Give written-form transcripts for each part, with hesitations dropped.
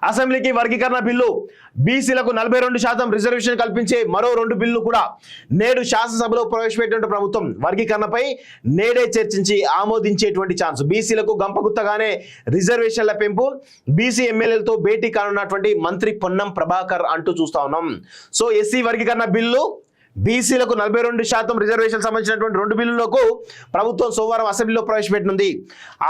అసెంబ్లీకి వర్గీకరణ బిల్లు, బీసీలకు 42% రిజర్వేషన్ కల్పించే మరో 2 బిల్లు కూడా నేడు శాసనసభలో ప్రవేశపెట్టిన ప్రభుత్వం వర్గీకరణపై నేడే చర్చించి ఆమోదించేటువంటి ఛాన్స్. బీసీలకు గంపగుత్తగానే రిజర్వేషన్ల పెంపు, బీసీ ఎమ్మెల్యేలతో భేటీ కానున్నటువంటి మంత్రి పొన్నం ప్రభాకర్ అంటూ చూస్తా ఉన్నాం. సో ఎస్సీ వర్గీకరణ బిల్లు, బీసీలకు 42% రిజర్వేషన్ సంబంధించినటువంటి 2 బిల్లులకు ప్రభుత్వం సోమవారం అసెంబ్లీలో ప్రవేశపెట్టనుంది.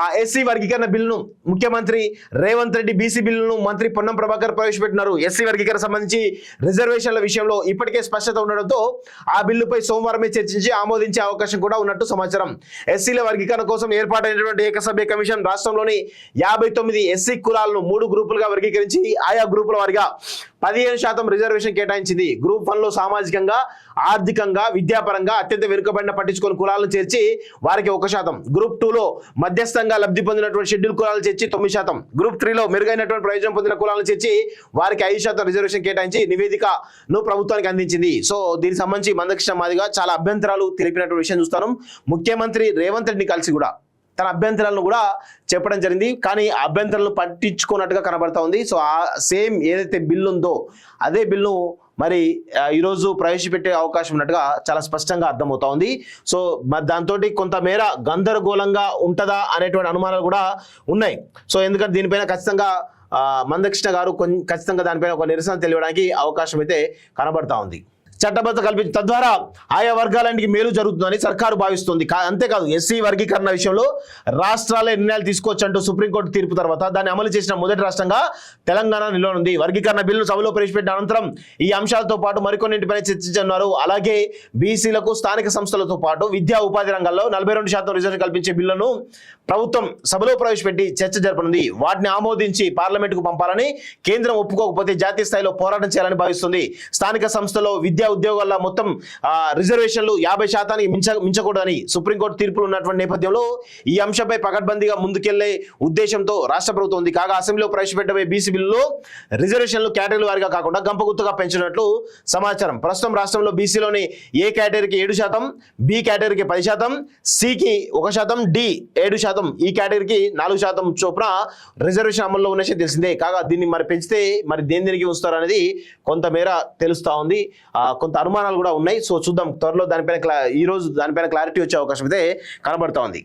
ఆ ఎస్సీ వర్గీకరణ బిల్లును ముఖ్యమంత్రి రేవంత్ రెడ్డి, బీసీ బిల్లును మంత్రి పొన్నం ప్రభాకర్ ప్రవేశపెట్టినారు. ఎస్సీ వర్గీకరణ సంబంధించి రిజర్వేషన్ల విషయంలో ఇప్పటికే స్పష్టత ఉండడంతో ఆ బిల్లుపై సోమవారమే చర్చించి ఆమోదించే అవకాశం కూడా ఉన్నట్టు సమాచారం. ఎస్సీల వర్గీకరణ కోసం ఏర్పాటైనటువంటి ఏకసభ్య కమిషన్ రాష్ట్రంలోని 59 ఎస్సీ కులాలను 3 గ్రూపులుగా వర్గీకరించి ఆయా గ్రూపుల వారిగా 15% రిజర్వేషన్ కేటాయించింది. గ్రూప్ 1లో సామాజికంగా, ఆర్థికంగా, విద్యాపరంగా అత్యంత వెనుకబడిన పట్టించుకుని కులాలను చేర్చి వారికి 1%, గ్రూప్ 2లో మధ్యస్థంగా లబ్ధి పొందినటువంటి షెడ్యూల్ కులాలను చేర్చి 9%, గ్రూప్ 3లో మెరుగైనటువంటి ప్రయోజనం పొందిన కులాలను చేర్చి వారికి 5% రిజర్వేషన్ కేటాయించి నివేదికను ప్రభుత్వానికి అందించింది. సో దీనికి సంబంధించి మందకృష్ణ మాదిగా చాలా అభ్యంతరాలు తెలిపినటువంటి విషయం చూస్తాను. ముఖ్యమంత్రి రేవంత్ రెడ్డిని కలిసి కూడా తన అభ్యంతరాలను కూడా చెప్పడం జరిగింది. కానీ ఆ అభ్యంతరాలను పట్టించుకున్నట్టుగా కనబడతా ఉంది. సో ఆ సేమ్ ఏదైతే బిల్లు ఉందో అదే బిల్లు మరి ఈరోజు ప్రవేశపెట్టే అవకాశం ఉన్నట్టుగా చాలా స్పష్టంగా అర్థమవుతా ఉంది. సో దాంతో కొంతమేర గందరగోళంగా ఉంటుందా అనేటువంటి అనుమానాలు కూడా ఉన్నాయి. సో ఎందుకంటే దీనిపైన ఖచ్చితంగా మందకృష్ణ గారు ఖచ్చితంగా దానిపైన ఒక నిరసన తెలియడానికి అవకాశం అయితే కనబడతా ఉంది. చట్టబద్ధత కల్పించి తద్వారా ఆయా వర్గాలన్నిటికీ మేలు జరుగుతుందని సర్కారు భావిస్తుంది. అంతేకాదు ఎస్సీ వర్గీకరణ విషయంలో రాష్ట్రాలే నిర్ణయాలు తీసుకోవచ్చంటూ సుప్రీంకోర్టు తీర్పు తర్వాత దాన్ని అమలు చేసిన మొదటి రాష్ట్రంగా తెలంగాణ నిలవనుంది. వర్గీకరణ బిల్లును సభలో ప్రవేశపెట్టిన అనంతరం ఈ అంశాలతో పాటు మరికొన్నింటిపై చర్చించనున్నారు. అలాగే బీసీలకు స్థానిక సంస్థలతో పాటు విద్యా ఉపాధి రంగాల్లో 42% రిజర్వేషన్ కల్పించే బిల్లును ప్రభుత్వం సభలో ప్రవేశపెట్టి చర్చ జరపనుంది. వాటిని ఆమోదించి పార్లమెంటుకు పంపాలని, కేంద్రం ఒప్పుకోకపోతే జాతీయ స్థాయిలో పోరాటం చేయాలని భావిస్తుంది. స్థానిక సంస్థలో విద్యా ఉద్యోగాల్లో మొత్తం రిజర్వేషన్లు 50% మించకూడదని సుప్రీంకోర్టు తీర్పులు ఉన్నటువంటి నేపథ్యంలో ఈ అంశంపై పకడ్బందీగా ముందుకెళ్లే ఉద్దేశంతో రాష్ట్ర ప్రభుత్వం ఉంది. కాగా అసెంబ్లీలో ప్రవేశపెట్టబోయే బీసీ బిల్లులో రిజర్వేషన్లు కేటగిరీ వారిగా కాకుండా గంపగుత్తగా పెంచినట్లు సమాచారం. ప్రస్తుతం రాష్ట్రంలో బీసీలోని ఏ కేటగిరీకి 7%, బి కేటగిరీకి 10%, సికి 1%, డి 7%, ఈ కేటగిరీకి 4% చొప్పున రిజర్వేషన్ అమల్లో ఉన్న విషయం తెలిసిందే. కాగా దీన్ని మరి పెంచితే మరి దేనికి ఉంచుతారు అనేది కొంతమేర తెలుస్తా ఉంది. కొంత అనుమానాలు కూడా ఉన్నాయి. సో చూద్దాం, త్వరలో ఈ రోజు దానిపైన క్లారిటీ వచ్చే అవకాశం అయితే కనబడతా ఉంది.